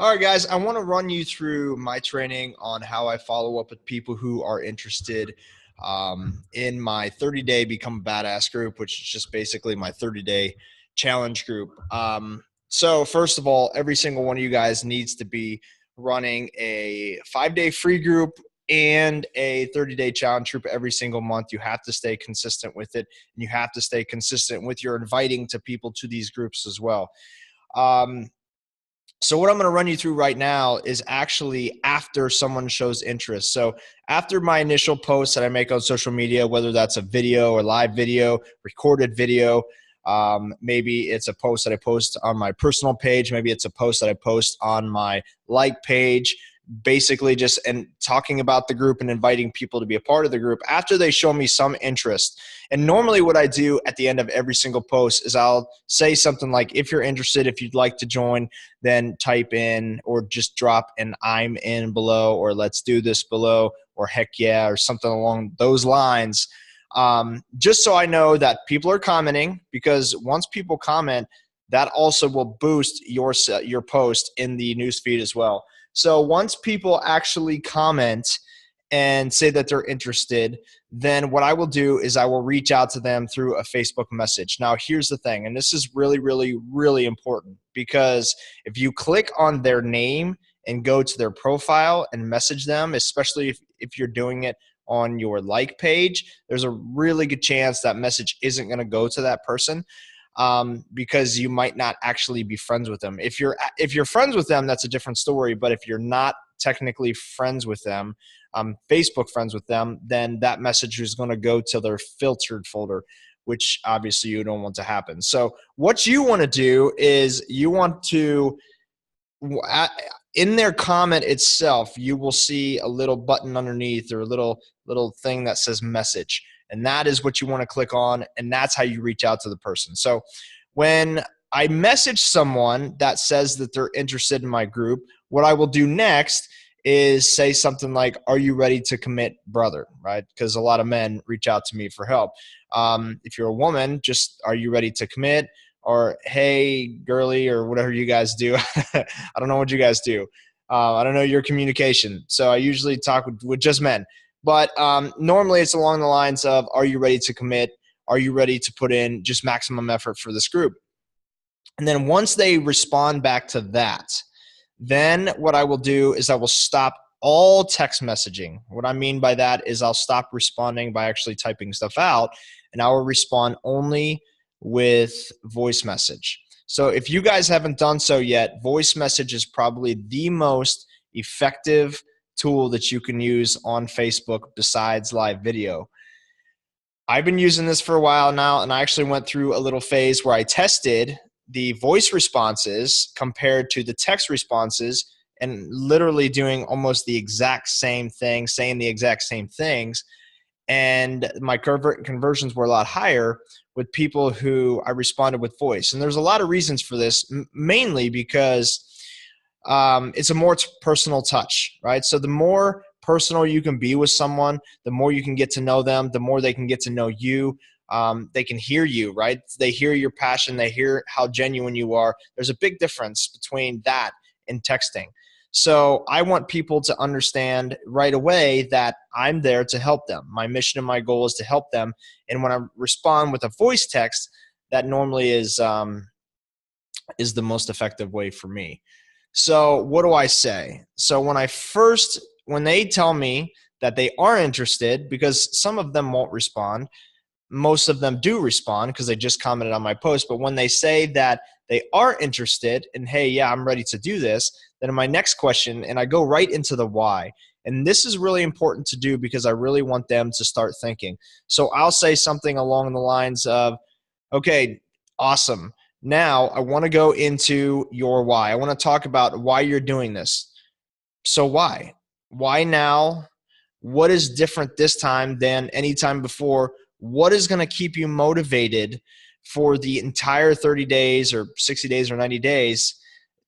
All right, guys, I want to run you through my training on how I follow up with people who are interested in my 30-day Become a Badass group, which is just basically my 30-day challenge group. So first of all, every single one of you guys needs to be running a 5-day free group and a 30-day challenge group every single month. You have to stay consistent with it, and you have to stay consistent with your inviting to people to these groups as well. So what I'm going to run you through right now is actually after someone shows interest. So after my initial post that I make on social media, whether that's a video or live video, recorded video, maybe it's a post that I post on my personal page, maybe it's a post that I post on my like page, basically just and talking about the group and inviting people to be a part of the group after they show me some interest. And normally what I do at the end of every single post is I'll say something like, if you're interested, if you'd like to join, then type in or just drop an I'm in below, or let's do this below, or heck yeah, or something along those lines. Just so I know that people are commenting, because once people comment, that also will boost your post in the newsfeed as well. So once people actually comment and say that they're interested, then what I will do is I will reach out to them through a Facebook message. Now, here's the thing, and this is really, really, really important, because if you click on their name and go to their profile and message them, especially if you're doing it on your like page, there's a really good chance that message isn't going to go to that person. Because you might not actually be friends with them. If you're friends with them, that's a different story. But if you're not technically friends with them, Facebook friends with them, then that message is going to go to their filtered folder, which obviously you don't want to happen. So what you want to do is you want to, in their comment itself, you will see a little button underneath, or a little thing that says message. And that is what you want to click on, and that's how you reach out to the person. So when I message someone that says that they're interested in my group, what I will do next is say something like, are you ready to commit, brother? Right? Because a lot of men reach out to me for help. If you're a woman, just, are you ready to commit? Or, hey, girly, or whatever you guys do. I don't know what you guys do. I don't know your communication. So I usually talk with just men. But normally it's along the lines of, are you ready to commit? Are you ready to put in just maximum effort for this group? And then once they respond back to that, then what I will do is I will stop all text messaging. What I mean by that is I'll stop responding by actually typing stuff out, and I will respond only with voice message. So if you guys haven't done so yet, voice message is probably the most effective tool that you can use on Facebook besides live video. I've been using this for a while now, and I actually went through a little phase where I tested the voice responses compared to the text responses, and literally doing almost the exact same thing, saying the exact same things. And my conversions were a lot higher with people who I responded with voice. And there's a lot of reasons for this, mainly because it's a more personal touch, right? So the more personal you can be with someone, the more you can get to know them, the more they can get to know you. They can hear you, right? They hear your passion. They hear how genuine you are. There's a big difference between that and texting. So I want people to understand right away that I'm there to help them. My mission and my goal is to help them. And when I respond with a voice text, that normally is the most effective way for me. So what do I say? So when they tell me that they are interested, because some of them won't respond, most of them do respond because they just commented on my post. But when they say that they are interested and, hey, yeah, I'm ready to do this, then in my next question, and I go right into the why. And this is really important to do because I really want them to start thinking. So I'll say something along the lines of, okay, awesome. Now I want to go into your why. I want to talk about why you're doing this. So why? Why now? What is different this time than any time before? What is going to keep you motivated for the entire 30 days or 60 days or 90 days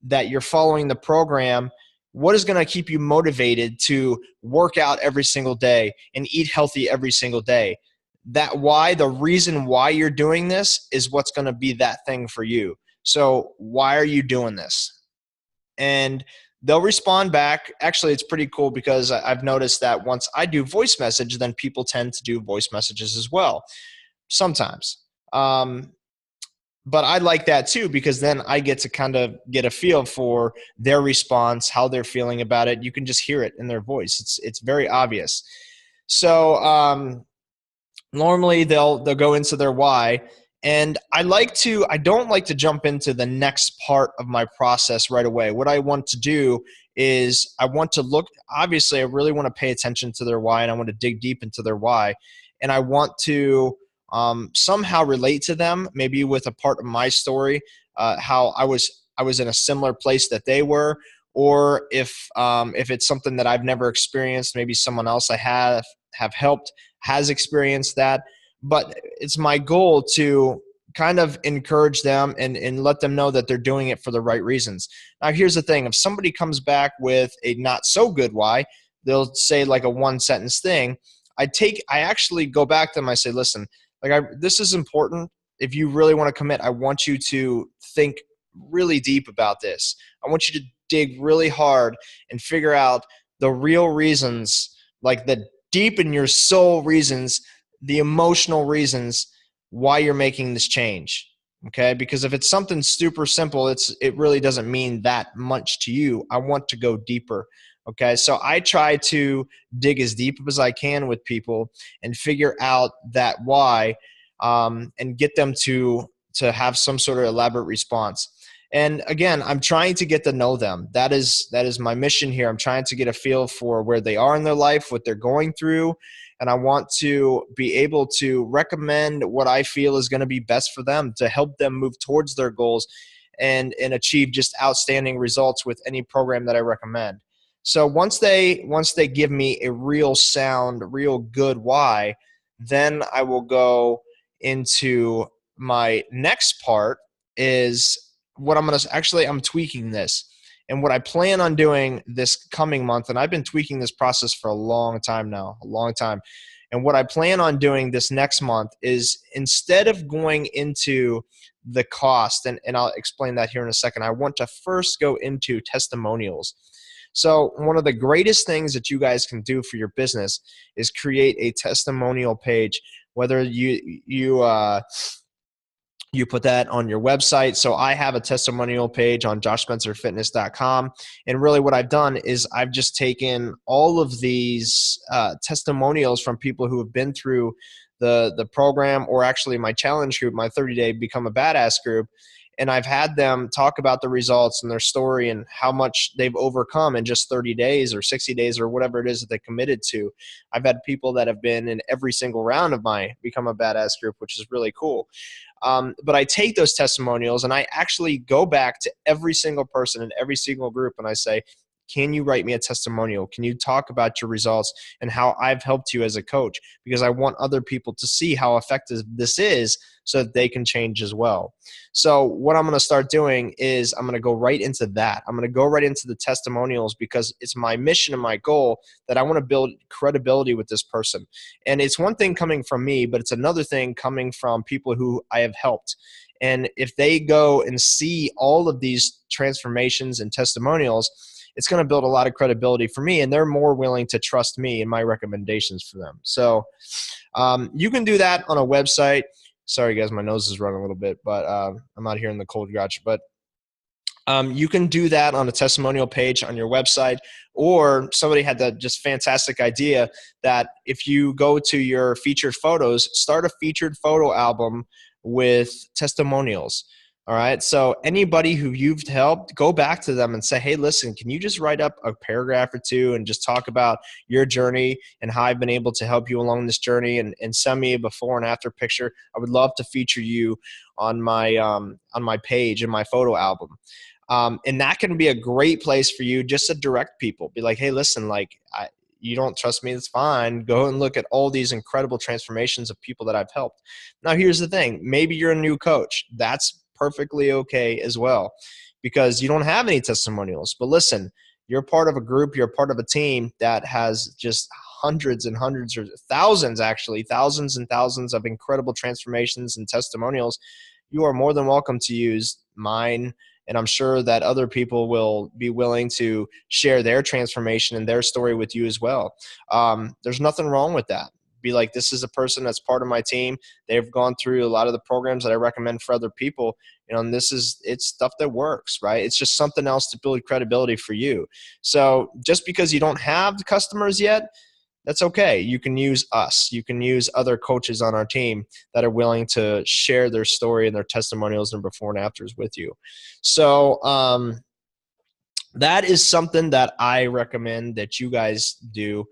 that you're following the program? What is going to keep you motivated to work out every single day and eat healthy every single day? That why, the reason why you're doing this is what's going to be that thing for you. So why are you doing this? and they'll respond back. Actually, it's pretty cool because I've noticed that once I do voice message, then people tend to do voice messages as well sometimes. Um, but I like that too, because then I get to kind of get a feel for their response, how they're feeling about it. You can just hear it in their voice. It's very obvious. So normally they'll go into their why, and I don't like to jump into the next part of my process right away. What I want to do is I want to look, obviously I really want to pay attention to their why, and I want to dig deep into their why, and I want to somehow relate to them, maybe with a part of my story, how I was in a similar place that they were, or if it's something that I've never experienced, maybe someone else I have helped has experienced that. But it's my goal to kind of encourage them and let them know that they're doing it for the right reasons. Now, here's the thing. If somebody comes back with a not so good why, they'll say like a one sentence thing. I actually go back to them. I say, listen, this is important. If you really want to commit, I want you to think really deep about this. I want you to dig really hard and figure out the real reasons, like the deep in your soul reasons, the emotional reasons why you're making this change. Okay? Because if it's something super simple, it really doesn't mean that much to you. I want to go deeper. Okay? So I try to dig as deep as I can with people and figure out that why, and get them to have some sort of elaborate response. And again, I'm trying to get to know them. That is my mission here. I'm trying to get a feel for where they are in their life, what they're going through, and I want to be able to recommend what I feel is going to be best for them to help them move towards their goals and achieve just outstanding results with any program that I recommend. So once they give me a real sound, real good why, then I will go into my next part is what I'm tweaking this. And what I plan on doing this coming month, and I've been tweaking this process for a long time now, a long time. And what I plan on doing this next month is, instead of going into the cost, and I'll explain that here in a second, I want to first go into testimonials. So one of the greatest things that you guys can do for your business is create a testimonial page, whether you put that on your website. So I have a testimonial page on joshspencerfitness.com. And really what I've done is I've just taken all of these testimonials from people who have been through the program, or actually my challenge group, my 30-day Become a Badass group. And I've had them talk about the results and their story and how much they've overcome in just 30 days or 60 days or whatever it is that they committed to. I've had people that have been in every single round of my Become a Badass group, which is really cool. But I take those testimonials and I actually go back to every single person in every single group and I say, can you write me a testimonial? Can you talk about your results and how I've helped you as a coach? Because I want other people to see how effective this is so that they can change as well. So what I'm going to start doing is I'm going to go right into that. I'm going to go right into the testimonials because it's my mission and my goal that I want to build credibility with this person. And it's one thing coming from me, but it's another thing coming from people who I have helped. And if they go and see all of these transformations and testimonials, it's going to build a lot of credibility for me, and they're more willing to trust me and my recommendations for them. So you can do that on a website. Sorry, guys, my nose is running a little bit, but I'm out here in the cold garage. But you can do that on a testimonial page on your website, or somebody had that just fantastic idea that if you go to your featured photos, start a featured photo album with testimonials. All right. So anybody who you've helped, go back to them and say, hey, listen, can you just write up a paragraph or two and just talk about your journey and how I've been able to help you along this journey, and send me a before and after picture. I would love to feature you on my page in my photo album. And that can be a great place for you just to direct people. Be like, hey, listen, you don't trust me, it's fine. Go and look at all these incredible transformations of people that I've helped. Now, here's the thing. Maybe you're a new coach. That's perfectly okay as well, because you don't have any testimonials. But listen, you're part of a group, you're part of a team that has just hundreds and hundreds, or thousands and thousands of incredible transformations and testimonials. You are more than welcome to use mine And I'm sure that other people will be willing to share their transformation and their story with you as well. There's nothing wrong with that. Be like, this is a person that's part of my team. They've gone through a lot of the programs that I recommend for other people, and it's stuff that works, right? It's just something else to build credibility for you. So just because you don't have the customers yet, that's okay. You can use us. You can use other coaches on our team that are willing to share their story and their testimonials and before and afters with you. So that is something that I recommend that you guys do.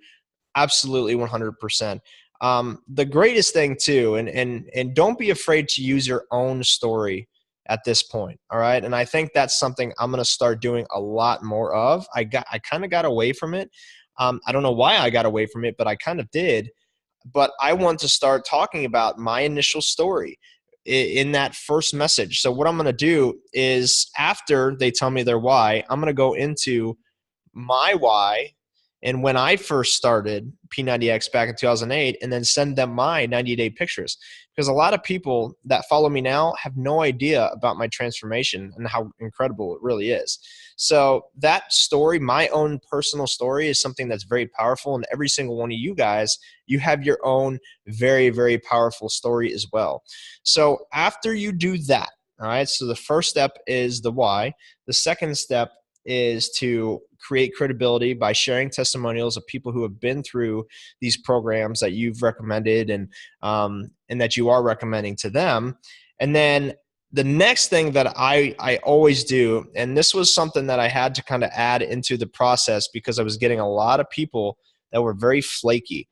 Absolutely 100%. The greatest thing too, and don't be afraid to use your own story at this point. All right. And I think that's something I'm going to start doing a lot more of. I kind of got away from it. I don't know why I got away from it, but I kind of did. But I want to start talking about my initial story in that first message. So what I'm going to do is, after they tell me their why, I'm going to go into my why and when I first started P90X back in 2008, and then send them my 90-day pictures. Because a lot of people that follow me now have no idea about my transformation and how incredible it really is. So that story, my own personal story, is something that's very powerful. And every single one of you guys, you have your own very, very powerful story as well. So after you do that, all right, so the first step is the why. The second step is to create credibility by sharing testimonials of people who have been through these programs that you've recommended and that you are recommending to them. And then the next thing that I always do, and this was something that I had to kind of add into the process because I was getting a lot of people that were very flaky.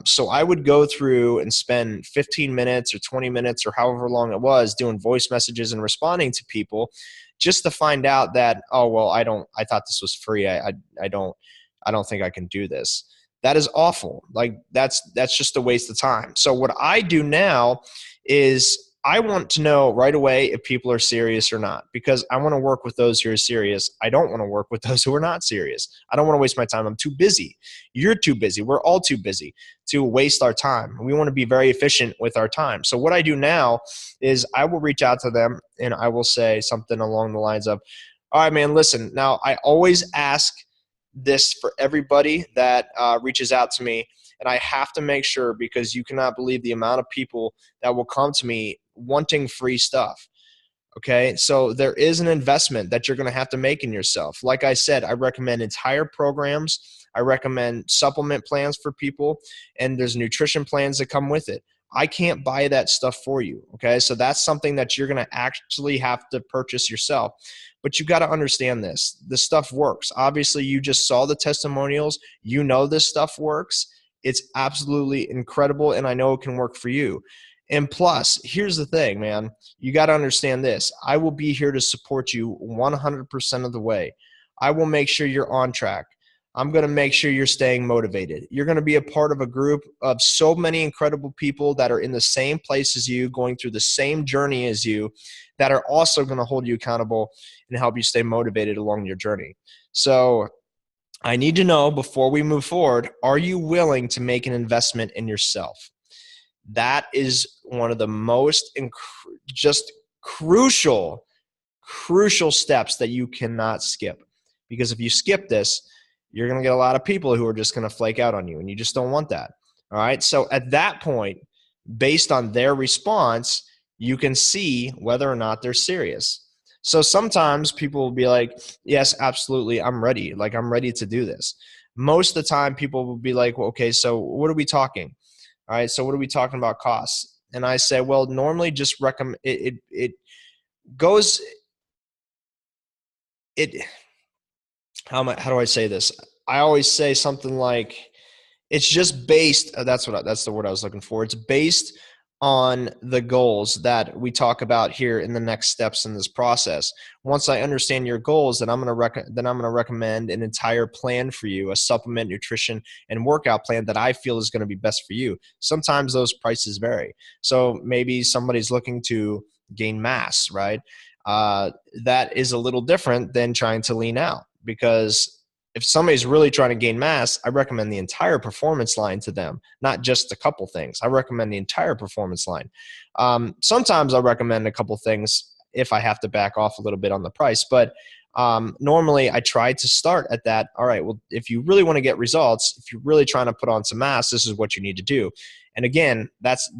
So I would go through and spend 15 minutes or 20 minutes or however long it was doing voice messages and responding to people, just to find out that, oh, well, I thought this was free. I don't think I can do this. That is awful. Like that's just a waste of time. So what I do now is I want to know right away if people are serious or not, because I want to work with those who are serious. I don't want to work with those who are not serious. I don't want to waste my time. I'm too busy. You're too busy. We're all too busy to waste our time. We want to be very efficient with our time. So what I do now is I will reach out to them and I will say something along the lines of, all right, man, listen, now I always ask this for everybody that reaches out to me. And I have to make sure, because you cannot believe the amount of people that will come to me wanting free stuff. Okay. So there is an investment that you're going to have to make in yourself. Like I said, I recommend entire programs. I recommend supplement plans for people, and there's nutrition plans that come with it. I can't buy that stuff for you. Okay. So that's something that you're going to actually have to purchase yourself. But you got to understand this. This stuff works. Obviously, you just saw the testimonials. You know this stuff works. It's absolutely incredible, and I know it can work for you. And plus, here's the thing, man. You got to understand this. I will be here to support you 100% of the way. I will make sure you're on track. I'm going to make sure you're staying motivated. You're going to be a part of a group of so many incredible people that are in the same place as you, going through the same journey as you, that are also going to hold you accountable and help you stay motivated along your journey. So I need to know, before we move forward, are you willing to make an investment in yourself? That is one of the most just crucial steps that you cannot skip. Because if you skip this, you're going to get a lot of people who are just going to flake out on you, and you just don't want that. All right. So at that point, based on their response, you can see whether or not they're serious. So sometimes people will be like, yes, absolutely, I'm ready. Like, I'm ready to do this. Most of the time, people will be like, well, okay, so what are we talking? All right, so what are we talking about costs? And I say, well, normally just recommend it goes it. How do I say this? I always say something like, it's just based. That's the word I was looking for. It's based on the goals that we talk about here in the next steps in this process. Once I understand your goals, then I'm going to recommend an entire plan for you, a supplement, nutrition, and workout plan that I feel is going to be best for you. Sometimes those prices vary. So maybe somebody's looking to gain mass, right? That is a little different than trying to lean out, because if somebody's really trying to gain mass, I recommend the entire performance line to them, not just a couple things. I recommend the entire performance line. Sometimes I recommend a couple things if I have to back off a little bit on the price. But normally I try to start at that. All right, well, if you really want to get results, if you're really trying to put on some mass, this is what you need to do. And again,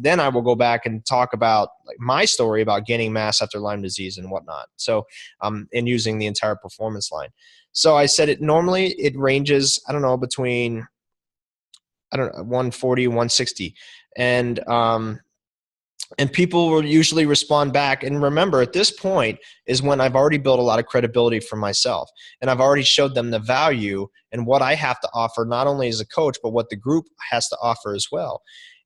then I will go back and talk about like my story about gaining mass after Lyme disease and whatnot. So, and using the entire performance line. So I said normally it ranges, I don't know, between, 140, 160. And people will usually respond back. And remember, at this point is when I've already built a lot of credibility for myself. And I've already showed them the value and what I have to offer, not only as a coach, but what the group has to offer as well.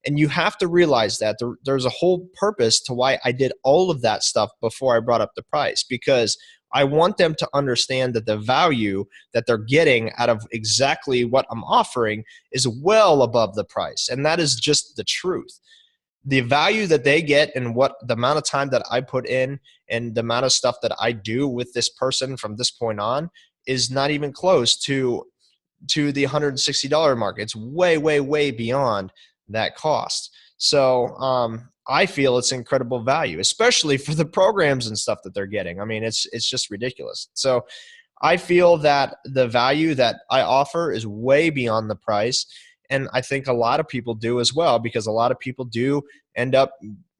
And you have to realize that there's a whole purpose to why I did all of that stuff before I brought up the price, because I want them to understand that the value that they're getting out of exactly what I'm offering is well above the price. And that is just the truth. The value that they get and what the amount of time that I put in and the amount of stuff that I do with this person from this point on is not even close to the $160 mark. It's way, way, way beyond that cost. So I feel it's incredible value, especially for the programs and stuff that they're getting. I mean, it's just ridiculous. So I feel that the value that I offer is way beyond the price. And I think a lot of people do as well, because a lot of people do end up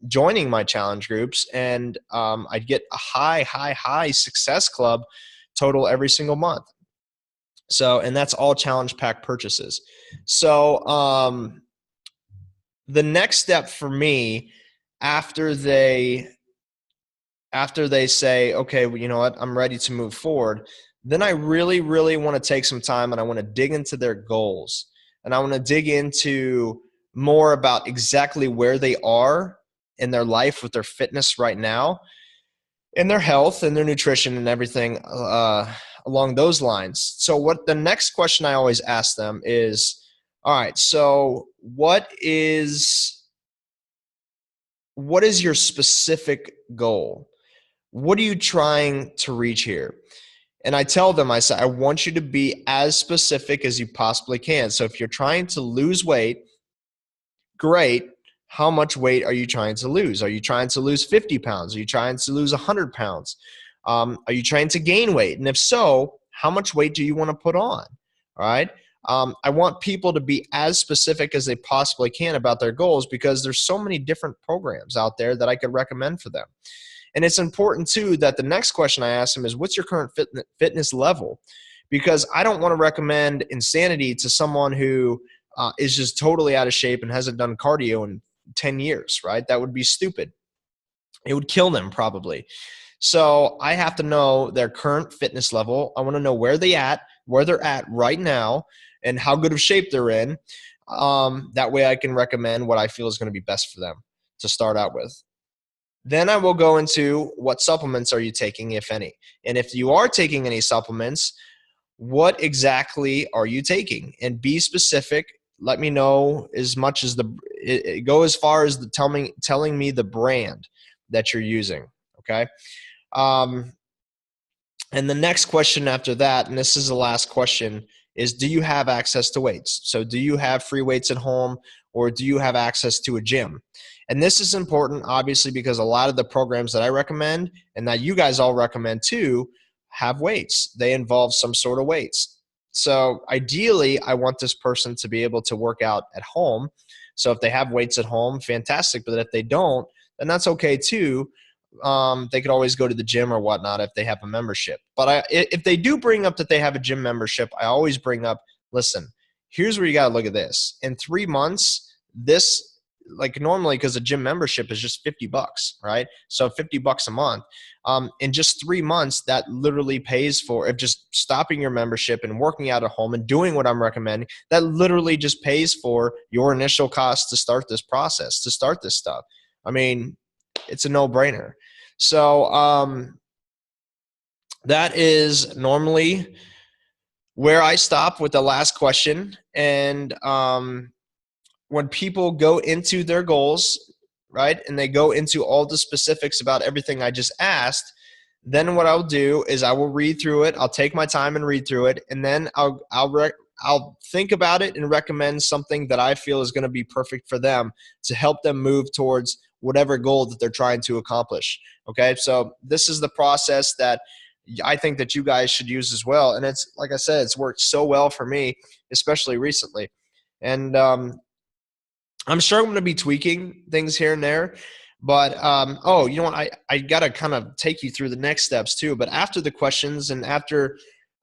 joining my challenge groups, and I get a high success club total every single month. So, and that's all challenge pack purchases. So the next step for me after they say, okay, well, you know what, I'm ready to move forward, then I really, really want to take some time and I want to dig into their goals. And I want to dig into more about exactly where they are in their life with their fitness right now, and their health and their nutrition and everything along those lines. So what the next question I always ask them is, all right, so what is your specific goal? What are you trying to reach here? And I tell them, I say, I want you to be as specific as you possibly can. So if you're trying to lose weight, great. How much weight are you trying to lose? Are you trying to lose 50 pounds? Are you trying to lose 100 pounds? Are you trying to gain weight? And if so, how much weight do you want to put on? All right. I want people to be as specific as they possibly can about their goals, because there's so many different programs out there that I could recommend for them. And it's important too that the next question I ask them is, what's your current fitness level? Because I don't want to recommend insanity to someone who is just totally out of shape and hasn't done cardio in 10 years, right? That would be stupid. It would kill them probably. So I have to know their current fitness level. I want to know where they're at right now and how good of shape they're in. That way I can recommend what I feel is going to be best for them to start out with. Then I will go into what supplements are you taking, if any. And if you are taking any supplements, what exactly are you taking? And be specific. Let me know as much as go as far as telling me the brand that you're using. Okay. And the next question after that, and this is the last question, is do you have access to weights? So do you have free weights at home, or do you have access to a gym? And this is important, obviously, because a lot of the programs that I recommend and that you guys all recommend too have weights. They involve some sort of weights. So ideally, I want this person to be able to work out at home. So if they have weights at home, fantastic. But if they don't, then that's okay too. They could always go to the gym or whatnot if they have a membership. But if they do bring up that they have a gym membership, I always bring up, listen, here's where you got to look at this. In 3 months, this, like normally, because a gym membership is just $50, right? So $50 a month. In just 3 months, that literally pays for, if just stopping your membership and working out at home and doing what I'm recommending, that literally just pays for your initial cost to start this process, to start this stuff. I mean, it's a no-brainer. So that is normally where I stop with the last question. And when people go into their goals, right, and they go into all the specifics about everything I just asked, then what I'll do is I will read through it. I'll take my time and read through it, and then I'll think about it and recommend something that I feel is going to be perfect for them to help them move towards whatever goal that they're trying to accomplish. Okay, so this is the process that I think that you guys should use as well. And it's, like I said, it's worked so well for me, especially recently. And I'm sure I'm going to be tweaking things here and there. But, oh, you know what? I got to kind of take you through the next steps too. But after the questions and after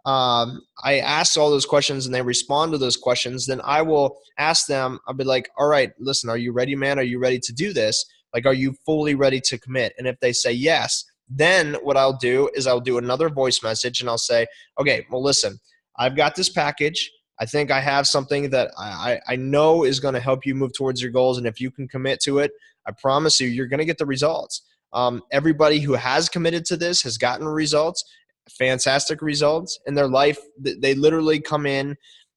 I ask all those questions and they respond to those questions, then I will ask them, I'll be like, all right, listen, are you ready, man? Are you ready to do this? Like, are you fully ready to commit? And if they say yes, then what I'll do is I'll do another voice message and I'll say, okay, well, listen, I've got this package. I think I have something that I know is going to help you move towards your goals. And if you can commit to it, I promise you, you're going to get the results. Everybody who has committed to this has gotten results, fantastic results in their life. They literally come in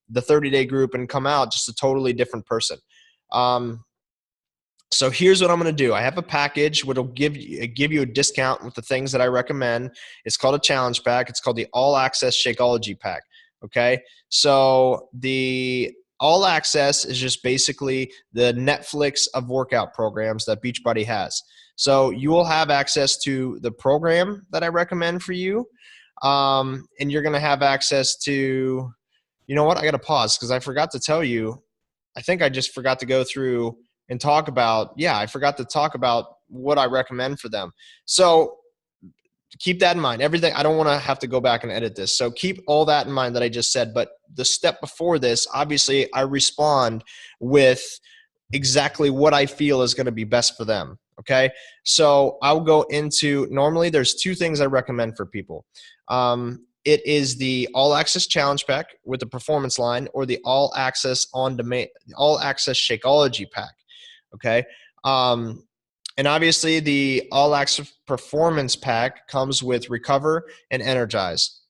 the 30-day group and come out just a totally different person. So here's what I'm going to do. I have a package which will give you a discount with the things that I recommend. It's called a challenge pack. It's called the All Access Shakeology pack. Okay. So the All Access is just basically the Netflix of workout programs that Beachbody has. So you will have access to the program that I recommend for you. And you're going to have access to, you know what? I got to pause because I forgot to tell you. I think I just forgot to go through and talk about, I forgot to talk about what I recommend for them. So keep that in mind. Everything, I don't want to have to go back and edit this. So keep all that in mind that I just said. But the step before this, obviously I respond with exactly what I feel is going to be best for them. Okay. So I'll go into, normally there's two things I recommend for people. It is the All Access Challenge Pack with the Performance Line, or the All Access On Demand, All Access Shakeology Pack. Okay. And obviously the All Access Performance Pack comes with Recover and Energize.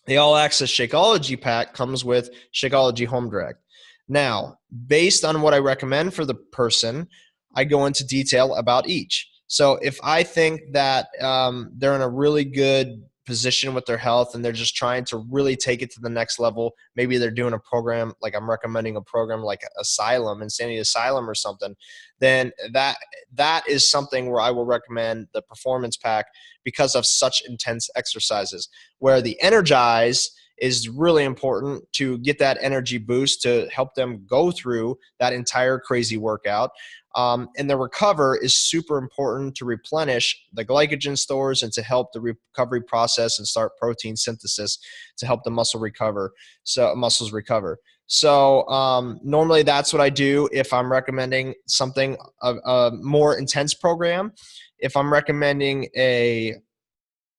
The All Access Shakeology Pack comes with Shakeology Home Direct. Now, based on what I recommend for the person, I go into detail about each. So if I think that they're in a really good position with their health and they're just trying to really take it to the next level, maybe they're doing a program, like I'm recommending a program like Asylum, Insanity Asylum or something, then that is something where I will recommend the Performance Pack because of such intense exercises. Where the Energize is really important to get that energy boost to help them go through that entire crazy workout. And the Recover is super important to replenish the glycogen stores and to help the recovery process and start protein synthesis to help the muscles recover. So normally that's what I do if I'm recommending something, a more intense program. If I'm recommending a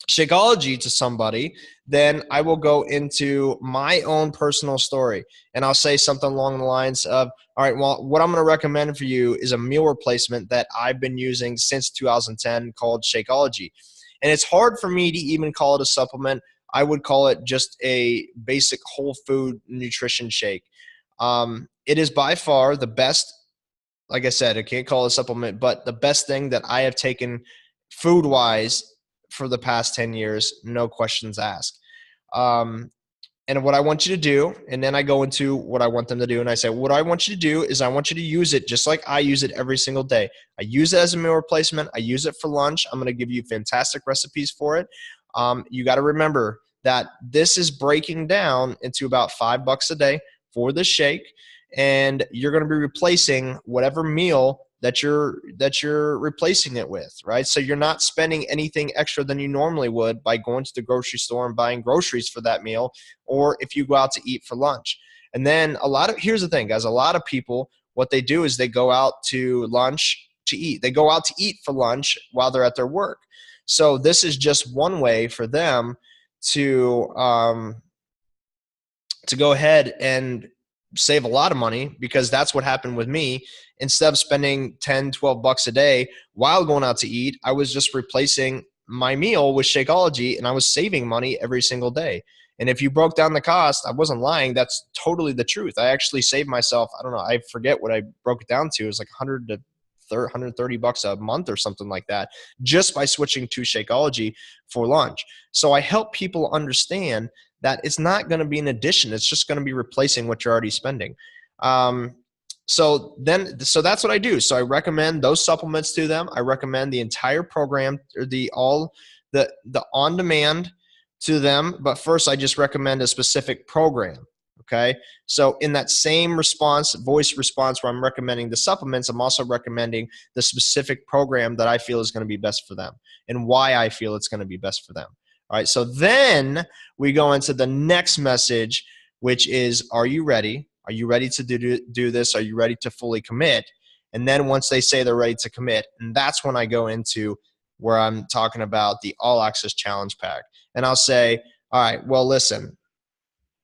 Shakeology to somebody, then I will go into my own personal story and I'll say something along the lines of, all right, well, what I'm going to recommend for you is a meal replacement that I've been using since 2010 called Shakeology. And it's hard for me to even call it a supplement. I would call it just a basic whole food nutrition shake. It is by far the best, like I said, I can't call it a supplement, but the best thing that I have taken food-wise for the past 10 years, no questions asked. And what I want you to do, and then I go into what I want them to do, and I say, what I want you to do is I want you to use it just like I use it every single day. I use it as a meal replacement. I use it for lunch. I'm going to give you fantastic recipes for it. You got to remember that this is breaking down into about $5 a day for the shake, and you're going to be replacing whatever meal that you're replacing it with, right? So you're not spending anything extra than you normally would by going to the grocery store and buying groceries for that meal, or if you go out to eat for lunch. And then here's the thing, guys, a lot of people, what they do is they go out to lunch to eat. They go out to eat for lunch while they're at their work. So this is just one way for them to go ahead and save a lot of money, because that's what happened with me. Instead of spending 10, 12 bucks a day while going out to eat, I was just replacing my meal with Shakeology, and I was saving money every single day. And if you broke down the cost, I wasn't lying. That's totally the truth. I actually saved myself, I don't know, I forget what I broke it down to. It was like 130 bucks a month or something like that, just by switching to Shakeology for lunch. So I help people understand that it's not going to be an addition. It's just going to be replacing what you're already spending. So that's what I do. So I recommend those supplements to them. I recommend the entire program, or the on demand to them. But first, I just recommend a specific program. Okay. So in that same response, voice response, where I'm recommending the supplements, I'm also recommending the specific program that I feel is going to be best for them and why I feel it's going to be best for them. All right. So then we go into the next message, which is, are you ready? Are you ready to do this? Are you ready to fully commit? And then once they say they're ready to commit, and that's when I go into where I'm talking about the All Access Challenge Pack. And I'll say, all right, well, listen,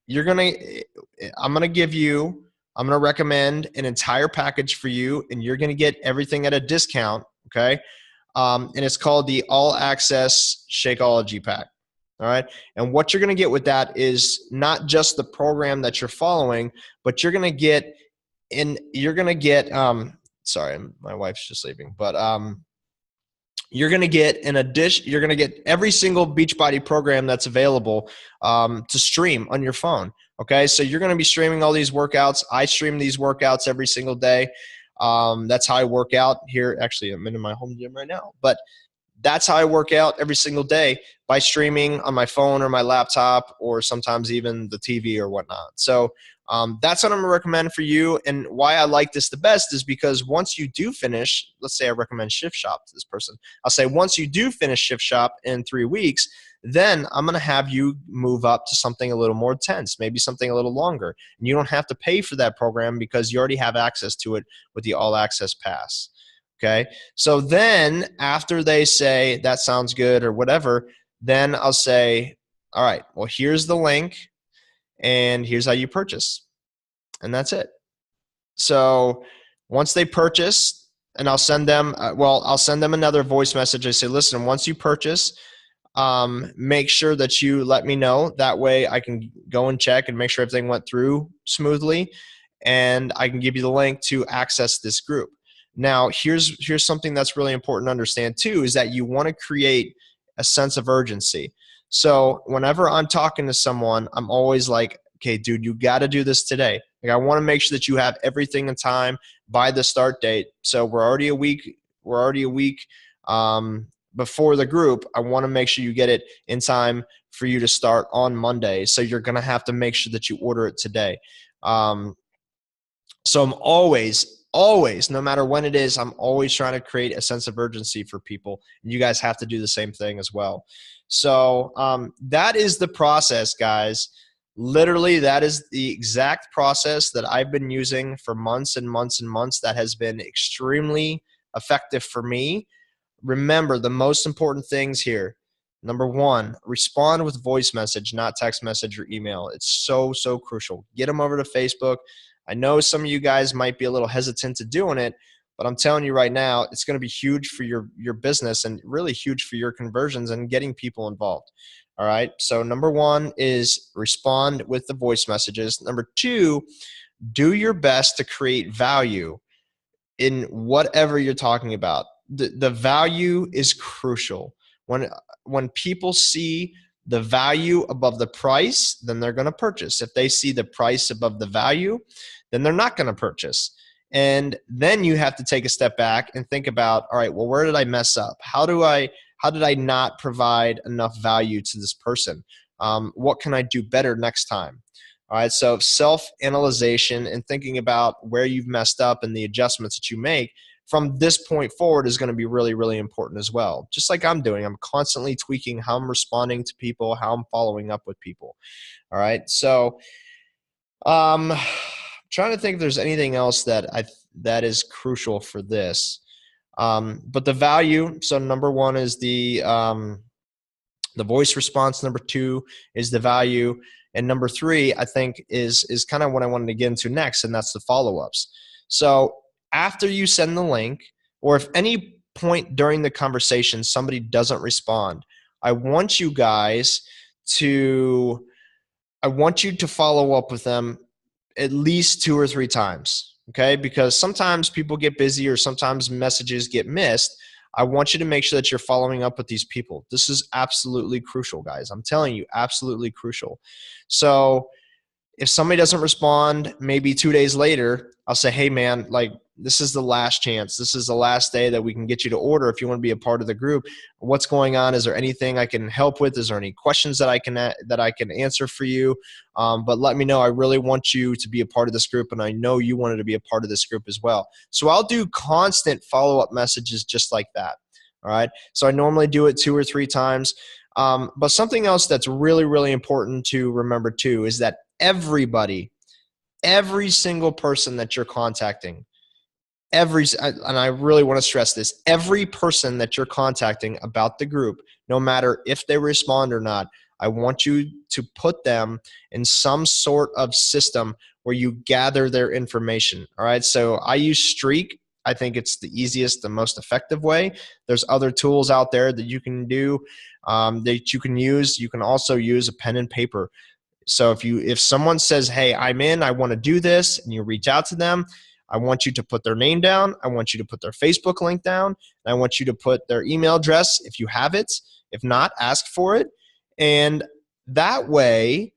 I'm going to recommend an entire package for you, and you're going to get everything at a discount. Okay. And it's called the All Access Shakeology Pack. All right. And what you're going to get with that is not just the program that you're following, but you're going to get sorry, my wife's just leaving, but you're going to get you're going to get every single Beachbody program that's available to stream on your phone. Okay. So you're going to be streaming all these workouts. I stream these workouts every single day. That's how I work out here. Actually, I'm in my home gym right now, but that's how I work out every single day, by streaming on my phone or my laptop, or sometimes even the TV or whatnot. So that's what I'm gonna recommend for you. And why I like this the best is because once you do finish, let's say I recommend Shift Shop to this person. I'll say, once you do finish Shift Shop in 3 weeks, then I'm gonna have you move up to something a little more intense, maybe something a little longer. And you don't have to pay for that program because you already have access to it with the All Access Pass. Okay. So then after they say that sounds good or whatever, then I'll say, all right, well, here's the link and here's how you purchase. And that's it. So once they purchase, and I'll send them, I'll send them another voice message. I say, listen, once you purchase, make sure that you let me know. That way I can go and check and make sure everything went through smoothly, and I can give you the link to access this group. Now, here's something that's really important to understand too, is that you want to create a sense of urgency. So whenever I'm talking to someone, I'm always like, okay, dude, you got to do this today. Like, I want to make sure that you have everything in time by the start date. So we're already a week before the group. I want to make sure you get it in time for you to start on Monday. So you're going to have to make sure that you order it today. So I'm always, no matter when it is, I'm always trying to create a sense of urgency for people. And you guys have to do the same thing as well. So that is the process, guys. Literally, that is the exact process that I've been using for months and months and months. That has been extremely effective for me. Remember, the most important things here. Number one, respond with voice message, not text message or email. It's so, so crucial. Get them over to Facebook. I know some of you guys might be a little hesitant to doing it, but I'm telling you right now, it's going to be huge for your business and really huge for your conversions and getting people involved. All right. So number one is respond with the voice messages. Number two, do your best to create value in whatever you're talking about. The value is crucial. When people see the value above the price, then they're going to purchase. If they see the price above the value, then they're not going to purchase. And then you have to take a step back and think about, all right, well, where did I mess up? How did I not provide enough value to this person? What can I do better next time? All right, so self-analyzation and thinking about where you've messed up and the adjustments that you make from this point forward is going to be really, really important as well. Just like I'm doing, I'm constantly tweaking how I'm responding to people, how I'm following up with people. All right, so trying to think if there's anything else that is crucial for this. But the value, so number one is the voice response. Number two is the value. And number three, I think, is kind of what I wanted to get into next, and that's the follow-ups. So after you send the link, or if any point during the conversation somebody doesn't respond, I want you to follow up with them at least 2 or 3 times, okay? Because sometimes people get busy or sometimes messages get missed. I want you to make sure that you're following up with these people. This is absolutely crucial, guys. I'm telling you, absolutely crucial. So if somebody doesn't respond, maybe 2 days later, I'll say, hey man, like this is the last chance. This is the last day that we can get you to order if you want to be a part of the group. What's going on? Is there anything I can help with? Is there any questions that I can answer for you? But let me know. I really want you to be a part of this group, and I know you wanted to be a part of this group as well. So I'll do constant follow-up messages just like that. All right. So I normally do it 2 or 3 times. But something else that's really, really important to remember too is that everybody, every single person that you're contacting, and I really want to stress this, every person that you're contacting about the group, no matter if they respond or not, I want you to put them in some sort of system where you gather their information. All right. So I use Streak. I think it's the easiest, the most effective way. There's other tools out there that you can do, that you can use. You can also use a pen and paper. So if someone says, hey, I'm in, I want to do this, and you reach out to them, I want you to put their name down. I want you to put their Facebook link down. And I want you to put their email address if you have it. If not, ask for it. And that way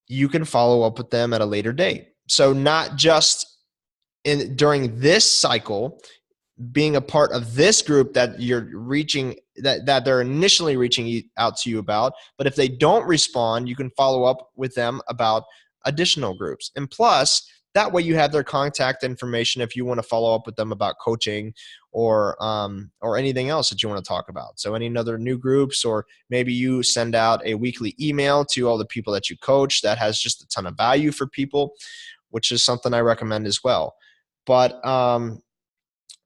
you can follow up with them at a later date. So not just during this cycle, being a part of this group that you're reaching, that they're initially reaching out to you about, but if they don't respond, you can follow up with them about additional groups. And plus, that way you have their contact information if you want to follow up with them about coaching or anything else that you want to talk about. So any other new groups, or maybe you send out a weekly email to all the people that you coach that has just a ton of value for people, which is something I recommend as well. But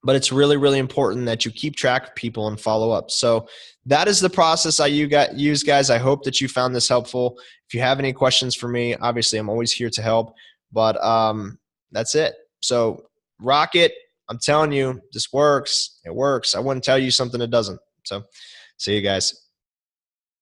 it's really, really important that you keep track of people and follow up. So that is the process I use, guys. I hope that you found this helpful. If you have any questions for me, obviously I'm always here to help. But that's it. So rock it. I'm telling you, this works. It works. I wouldn't tell you something that doesn't. So see you guys.